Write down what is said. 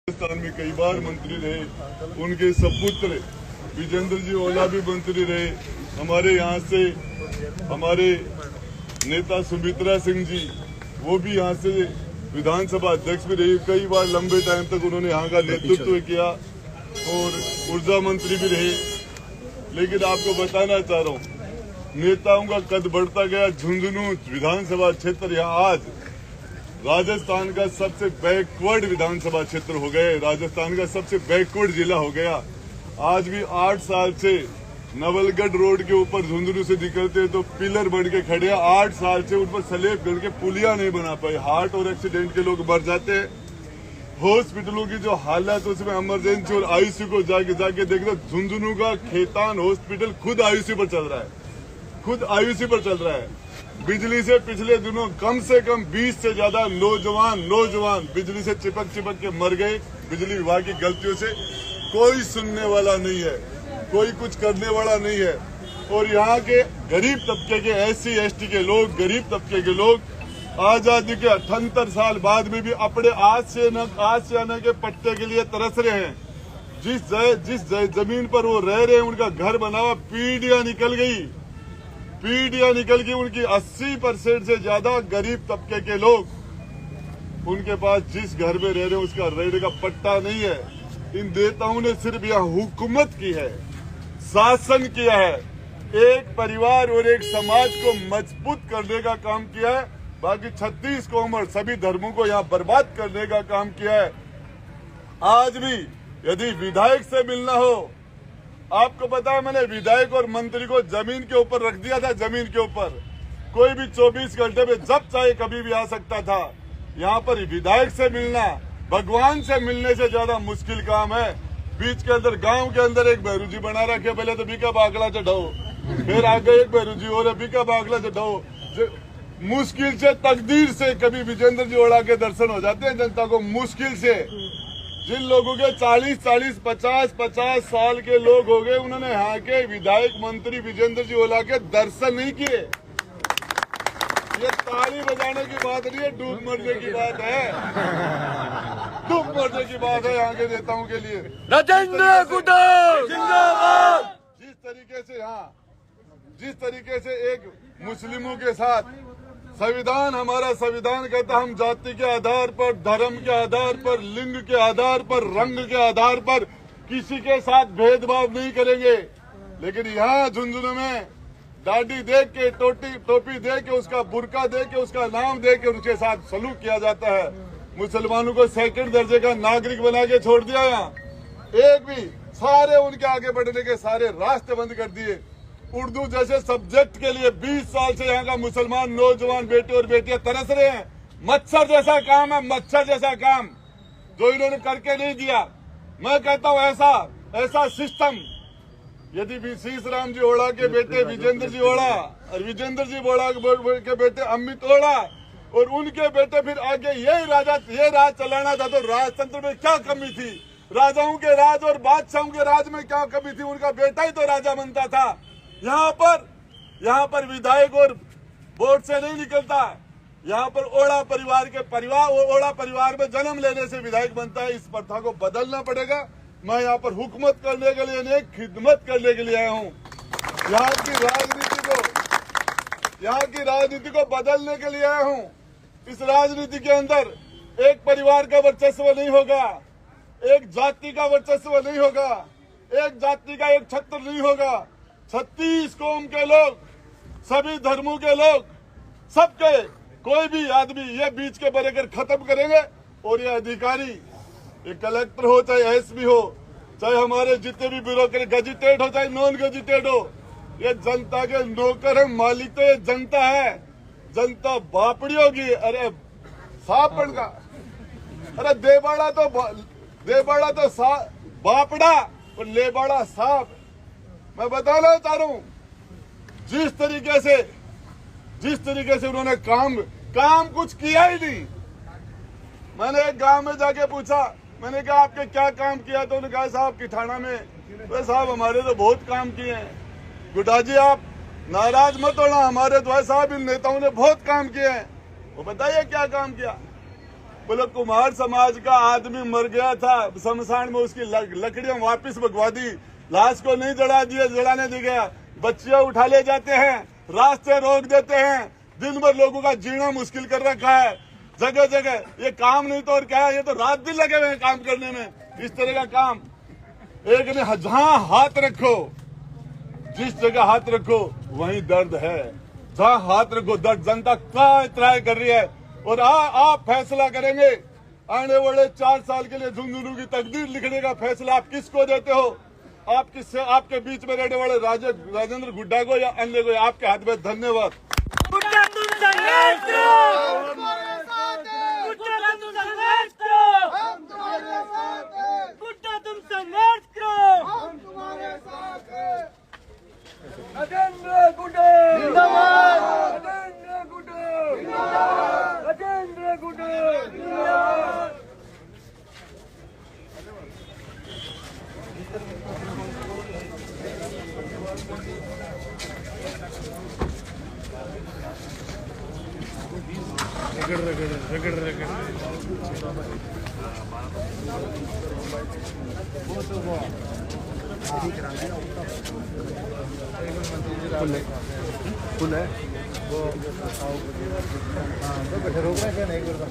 राजस्थान में कई बार मंत्री रहे, उनके सपुत्र विजेंद्र जी ओला भी मंत्री रहे। हमारे यहाँ से हमारे नेता सुमित्रा सिंह जी, वो भी यहाँ से विधानसभा अध्यक्ष भी रहे। कई बार लंबे टाइम तक उन्होंने यहाँ का नेतृत्व किया और ऊर्जा मंत्री भी रहे। लेकिन आपको बताना चाह रहा हूँ, नेताओं का कद बढ़ता गया। झुंझुनू विधानसभा क्षेत्र यहाँ आज राजस्थान का सबसे बैकवर्ड विधानसभा क्षेत्र हो गए, राजस्थान का सबसे बैकवर्ड जिला हो गया। आज भी 8 साल से नवलगढ़ रोड के ऊपर झुंझुनू से निकलते तो पिलर बन के खड़े। 8 साल से उन पर स्लेब गढ़ के पुलिया नहीं बना पाए। हार्ट और एक्सीडेंट के लोग मर जाते हैं। हॉस्पिटलों की जो हालत, उसमें इमरजेंसी और आईसीयू को जाके देख दो। झुंझुनू का खेतान हॉस्पिटल खुद आईसीयू पर चल रहा है, खुद आईसीयू पर चल रहा है। बिजली से पिछले दिनों कम से कम 20 से ज्यादा नौजवान बिजली से चिपक के मर गए। बिजली विभाग की गलतियों से कोई सुनने वाला नहीं है, कोई कुछ करने वाला नहीं है। और यहाँ के गरीब तबके के SC ST के लोग, गरीब तबके के लोग आजादी के 78 साल बाद में भी अपने आज से आने के पट्टे के लिए तरस रहे हैं। जिस जमीन पर वो रह रहे हैं, उनका घर बना हुआ, पीढ़ियां निकल गई उनकी 80% से ज्यादा गरीब तबके के लोग, उनके पास जिस घर में रह रहे हैं उसका रहने का पट्टा नहीं है। इन नेताओं ने सिर्फ यहाँ हुकूमत की है, शासन किया है, एक परिवार और एक समाज को मजबूत करने का काम किया है। बाकी 36 कौम और सभी धर्मों को यहाँ बर्बाद करने का काम किया है। आज भी यदि विधायक से मिलना हो, आपको पता है मैंने विधायक और मंत्री को जमीन के ऊपर रख दिया था। जमीन के ऊपर कोई भी 24 घंटे में जब चाहे कभी भी आ सकता था। यहाँ पर विधायक से मिलना भगवान से मिलने से ज्यादा मुश्किल काम है। बीच के अंदर, गांव के अंदर एक भैरू जी बना रखे। पहले तो बीका बागला चढ़ाओ, फिर आगे एक भैरू जी और बीका बागला चढ़ाओ। मुश्किल से, तकदीर से कभी विजेंद्र जी ओला के दर्शन हो जाते हैं जनता को, मुश्किल से। जिन लोगों के 40, 50 साल के लोग हो गए, उन्होंने यहाँ के विधायक मंत्री विजेंद्र जी ओला के दर्शन नहीं किए। ये ताली बजाने की बात नहीं है, डूब मरने की बात है। डूब मरने की बात है यहाँ के नेताओं के लिए। राजेंद्र गुटो जिंदाबाद। जिस तरीके से एक मुस्लिमों के साथ संविधान, हमारा संविधान कहता हम जाति के आधार पर, धर्म के आधार पर, लिंग के आधार पर, रंग के आधार पर किसी के साथ भेदभाव नहीं करेंगे। लेकिन यहाँ झुंझुनू में दाढ़ी देख के, टोपी दे के, उसका बुर्का दे के, उसका नाम दे के उसके साथ सलूक किया जाता है। मुसलमानों को 2nd दर्जे का नागरिक बना के छोड़ दिया। यहाँ एक भी, सारे उनके आगे बढ़ने के सारे रास्ते बंद कर दिए। उर्दू जैसे सब्जेक्ट के लिए 20 साल से यहाँ का मुसलमान नौजवान बेटे और बेटियां तरस रहे हैं। मच्छर जैसा काम है, मच्छर जैसा काम जो इन्होंने करके नहीं दिया। मैं कहता हूँ ऐसा सिस्टम यदि शीश राम जी ओला के बेटे विजेंद्र जी ओला और विजेंद्र जी ओला के बेटे अमित ओला और उनके बेटे फिर आगे ये राज चलाना था, तो राजतंत्र में क्या कमी थी? राजाओं के राज और बादशाहों के राज में क्या कमी थी? उनका बेटा ही तो राजा बनता था। यहाँ पर विधायक और वोट से नहीं निकलता। यहाँ पर ओला परिवार में जन्म लेने से विधायक बनता है। इस प्रथा को बदलना पड़ेगा। मैं यहाँ पर हुकूमत करने के लिए नहीं, खिदमत करने के लिए आया हूँ। यहाँ की राजनीति को बदलने के लिए आया हूँ। इस राजनीति के अंदर एक परिवार का वर्चस्व नहीं होगा, एक जाति का वर्चस्व नहीं होगा, एक जाति का एक छत्र नहीं होगा। 36 कौम के लोग, सभी धर्मों के लोग, सबके कोई भी आदमी ये बीच के बरेकर खत्म करेंगे। और ये अधिकारी, ये कलेक्टर हो चाहे SB हो, चाहे हमारे जितने भी ब्यूरोक्रेट, गजिटेड हो चाहे नॉन गजिटेड हो, ये जनता के नौकर है, मालिक तो ये जनता है। जनता बापड़ी होगी। अरे सांप बन का, अरे देबाड़ा तो बापड़ा और लेबाड़ा सांप। मैं बताना चाह रहा हूँ, जिस तरीके से उन्होंने काम कुछ किया ही नहीं। मैंने एक गांव में जाके पूछा, मैंने कहा आपके क्या काम किया? तो उन्होंने कहा साहब किठाना में। तो साहब हमारे तो बहुत काम किए हैं। गुड्डा जी आप नाराज मत होना, हमारे तो साहब इन नेताओं ने बहुत काम किए हैं। वो बताइए क्या काम किया? बोले कुमार समाज का आदमी मर गया था शमशान में, उसकी लकड़ियां वापस भगवा दी, लाश को नहीं जलाने दी गया। बच्चियां उठा ले जाते हैं, रास्ते रोक देते हैं, दिन भर लोगों का जीना मुश्किल कर रखा है। जगह जगह ये काम नहीं तो और क्या है, ये तो रात दिन लगे हुए हैं काम करने में। इस तरह का काम एक ने जहां हाथ रखो, जिस जगह हाथ रखो वहीं दर्द है। जहां हाथ रखो दर्द, जनता क्या त्राय कर रही है। और आप फैसला करेंगे आने वाले 4 साल के लिए झुंझुनू की तकदीर लिखने का फैसला आप किसको देते हो? आप किससे, आपके बीच में रहने वाले राजेंद्र गुड्डा को या अन्य को? आपके हाथ में। धन्यवाद। गुड्डा तुम संघर्ष करो, गुड्डा तुम संघर्ष करो, हम तुम्हारे साथ हैं, गुड्डा तुम संघर्ष करो। हम तुम्हारे साथ हैं। राजेंद्र गुड्डा जिंदाबाद, राजेंद्र गुड्डा जिंदाबाद, राजेंद्र गुड्डा जिंदाबाद। फुल है वो बैठे रोक रहे हैं नहीं करता।